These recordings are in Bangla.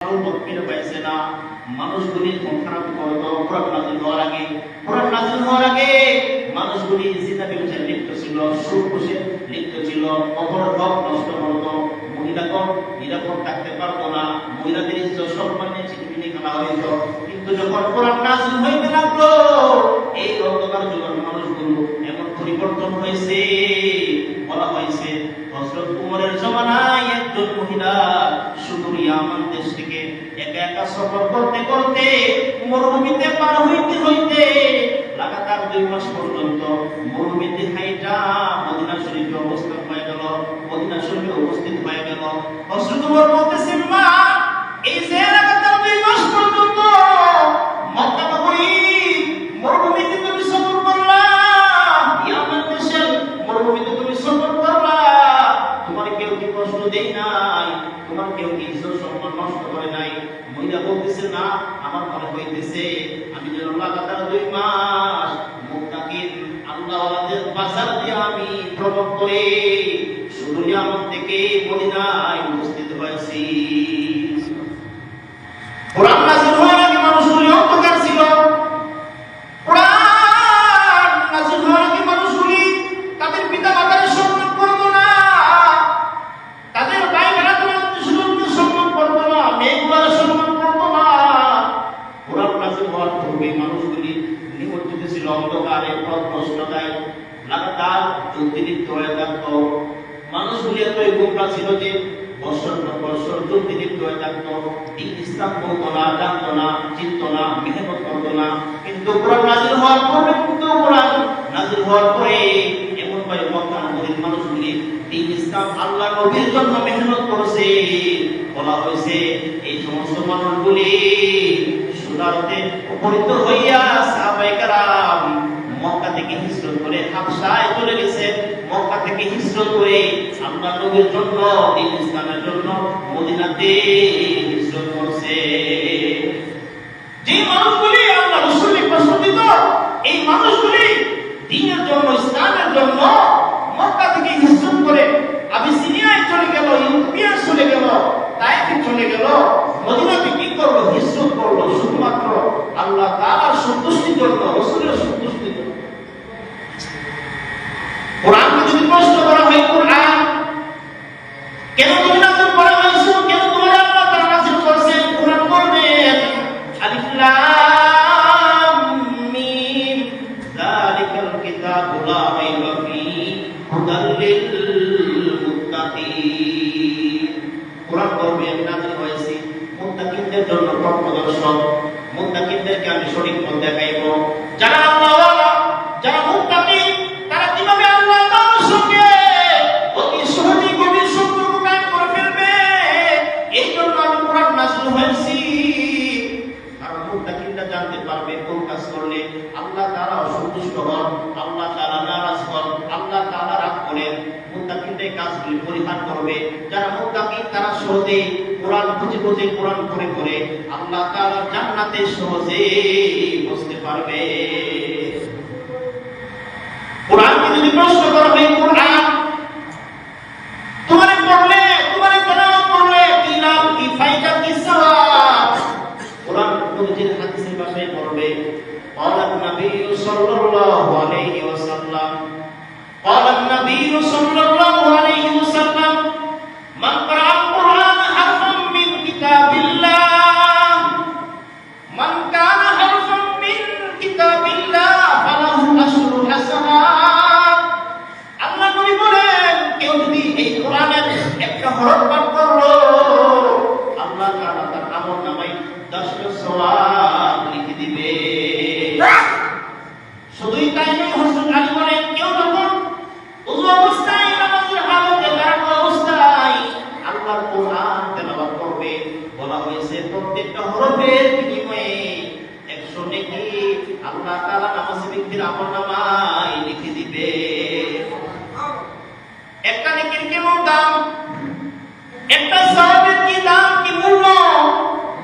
স্বল্প ফিরে পাইছে না। মানুষগুলি মন খারাপ করতো কোরআন নাযিল হওয়ার আগে। কোরআন নাযিল হওয়ার আগে মানুষগুলি জিনা ব্যবসায় লিপ্ত ছিল, সুদ ঘুষে লিপ্ত ছিল, অপরের হক নষ্ট করতো, মহিলাগণ নিরাপদ থাকতে পারতো না, মহিলাদের ইজ্জত সম্মান নিয়ে ছিনিমিনি খেলা হইতো। কিন্তু যখন কোরআন নাযিল হইতে লাগলো, এই অন্ধকার যুগের মানুষগুলো এমন পরিবর্তন হয়েছে। বলা হয়েছে হযরত উমরের জমানায় একজন মহিলা সুদূর ইয়ামান দেশ থেকে একা একা সফর করতে করতে মরুভূমিতে পার হইতে হইতে লাগাতার 2 মাস পর্যন্ত মরুভূমিতে হাইটা মদিনা শরীফে অবস্থান হয়ে গেল। মদিনা শরীফে উপস্থিত হয়ে গেল। হযরত উমর বলতেছেন, মা, এই যে লাগাতার 2 মাস পর্যন্ত মক্কা নগরী মরুভূমিতে তুমি সফর করলা, ইয়ামান দেশের মরুভূমিতে তুমি সফর করলা, তোমার কেউ কি কষ্ট দেই নাই? তোমার কেউ কি ইজ্জত সম্মান নষ্ট করে নাই? মহিলা বলতেছে, না, আমার মনে হইতেছে আমি যেন লাগাতার 2 মাস মুত্তাকিন আল্লাহওয়ালাদের বাজার দিয়ে আমি ভ্রমণ করে সুদূর ইয়ামান থেকে মদিনায় উপস্থিত হয়েছি। কোরআন নাযিল হওয়ার আগে মানুষগুলি অন্ধকার ছিল। কোরআন নাযিল হওয়ার আগে মানুষগুলি তাদের পিতা মাতার সম্মান করত না, তাদের ভাই বোনেদের সম্মান করত না, মেয়েগুলোর সম্মান করত না। কোরআন নাযিল হওয়ার পূর্বে মানুষগুলি নিমজ্জিত ছিল অন্ধকারে, পথভ্রষ্টতায়, লাগাতার যুদ্ধলিপ্ত হয়ে থাকত। মানুষগুলি এতই গোমরা ছিল যে বছর পর বছর যুদ্ধলিপ্ত হয়ে থাকত। দিন ইসলাম বলতো না, জানতো না, চিনত না, মেহনত করতো না। কিন্তু কোরআন নাযিল হওয়ার পরে, কোরআন নাযিল হওয়ার পরে এমন ভাবে মক্কা নগরীর মানুষগুলি দিন ইসলাম আল্লাহ নবীর জন্য মেহনত করেছে। বলা হয়েছে এই সমস্ত মানুষগুলি সুরাতে উপনীত হইয়া সাহাবায়ে কেরাম মক্কা থেকে হিজরত করে হাবশায় চলে গেছে। মক্কা থেকে হিজরত করে আল্লাহ নবীর জন্য, দিন ইসলামের জন্য মদিনাতে হিজরত করছে। যে মানুষগুলি আল্লাহ রাসূলের পছন্দিত, এই মানুষগুলি দ্বীনের জন্য, ইসলামের জন্য মক্কা থেকে হিজরত করে আবিসিনিয়ায় চলে গেল, ইথিওপিয়া চলে গেল, তায়েফে চলে গেল। মদিনাতে কি করলো? হিজরত করলো শুধুমাত্র আল্লাহ তাআলার সন্তুষ্টির জন্য, রাসূলের সন্তুষ্টির জন্য। কোরআনকে যদি প্রশ্ন করা হয়, কোরআন কেন তুমি নাযিল করা হয়েছে, কেন তোমার আল্লাহ তাআলা নাযিল করেছেন? কোরআন বলবেন, আলিফ লাম মিম যালিকাল কিতাবু লা রাইবা ফীহি হুদাল লিল মুত্তাকিন। কোরআন বলবেন নাযিল হয়েছে মুত্তাকিনদের জন্য পথপ্রদর্শক। মুত্তাকিনদেরকে আমি সঠিক পথ দেখাইব। যারা আল্লাহওয়ালা, যারা মুত্তাকিন, তারা কিভাবে আল্লাহ তাআলার সঙ্গে অতি সহজেই গভীর সম্পর্ক কায়েম করে ফেলবে, এই জন্য আমি কোরআন নাযিল হয়েছি। কারণ মুত্তাকিনরা জানতে পারবে কোন কাজ করলে আল্লাহ তাআলা অসন্তুষ্ট হন, আল্লাহ তাআলা নারাজ হন, আল্লাহ তাআলা রাগ করেন। মুত্তাকিনরা এই কাজগুলি পরিহার করবে। যারা মুত্তাকিন তারা সহজে কোরআন খুঁজে খুঁজে কোরআন পড়ে পড়ে আল্লাহ তাআলার জান্নাতে সহজে বসতে পারবে। কোরআনকে যদি প্রশ্ন করা হয়, কোরআন তোমারে পড়লে, তোমারে তেলাওয়াত করলে কি লাভ, কি ফায়দা, কি সওয়াব? কোরআন নবীর হাদিসের ভাষায় পড়বে, ক্বালা নবী সাল্লাল্লাহু আলাইহি ওয়াসাল্লাম, ক্বালা নবী সাল্লাল্লাহু আলাইহি ওয়াসাল্লাম, মান ক্বারাআল কুরআন হারফান মিন কিতাবিল্লাহ, মান কানা হারফান মিন কিতাবিল্লাহ ফালাহু আশরু হাসানাত। আল্লাহ নবী বলেন, কেউ যদি এই কোরআনের একটা হরফ পাঠ করলো, আল্লাহ তাআলা তার আমলনামায় 10টা সওয়াব লিখে দিবে। শুধুই তাই নয়, হযরত আলী বলেন, কেউ যখন ওযু অবস্থায়, নামাজের হালতে, দাঁড়ানো অবস্থায় আল্লাহর কোরআন তেলাওয়াত করবে, বলা হয়েছে প্রত্যেকটা হরফের বিনিময়ে 100 নেকি আল্লাহ তাআলা নামাজি ব্যক্তির আমলনামায় লিখে দিবে। একটা নেকির কেমন দাম, একটা সওয়াবের কি দাম, কি মূল্য?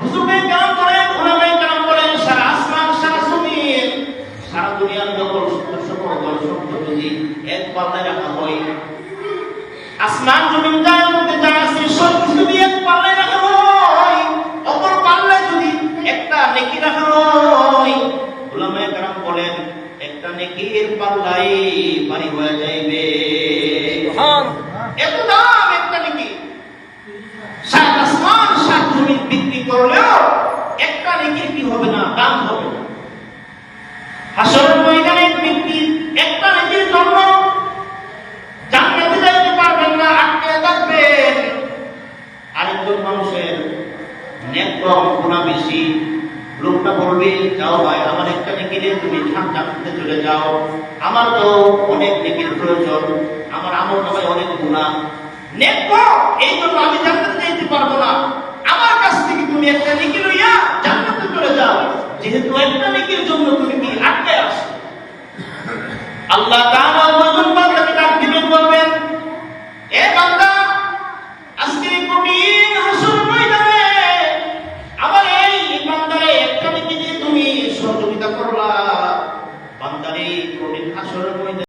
বুজুর্গে কেরাম বলেন, উলামায়ে কেরাম বলেন, সারা আসমান, সারা জমিন, সারা দুনিয়ার সকল দর্শক যদি এক পাল্লায় রাখা হয়, আসমান জমিন যার মধ্যে যা আছে সব কিছু যদি এক পাল্লায় রাখা হয়, অত হবে না, দান হবে না। হাসরের ময়দানে এক ব্যক্তি একটা নেকির জন্য জান্নাতে যাইতে পারবেন না, আটকে থাকবেন। আরেকজন মানুষের নেক কম, গুনাহ বেশি, লোকটা বলবে যাও ভাই আমার একটা নেকি দিয়ে তুমি জান্নাতে চলে যাও, আমার তো অনেক নেকির প্রয়োজন, আমার আমল নামায় অনেক গুনাহ, নেক কম, এই জন্য আমি জান্নাতে যেতে পারবো না, আমার কাছ থেকে তুমি একটা নেকি লইয়া জান্নাতে চলে যাও, যেহেতু একটা নেকির জন্য তুমি কি আটকে আছো। আল্লাহ তাআলা ওইজন বান্দাকে ডাক দিবেন, বলবেন এ বান্দা, আজকে এই কঠিন হাসর ময়দানে আমার এই বান্দারে একটা নেকি দিয়ে তুমি সহযোগিতা করলা,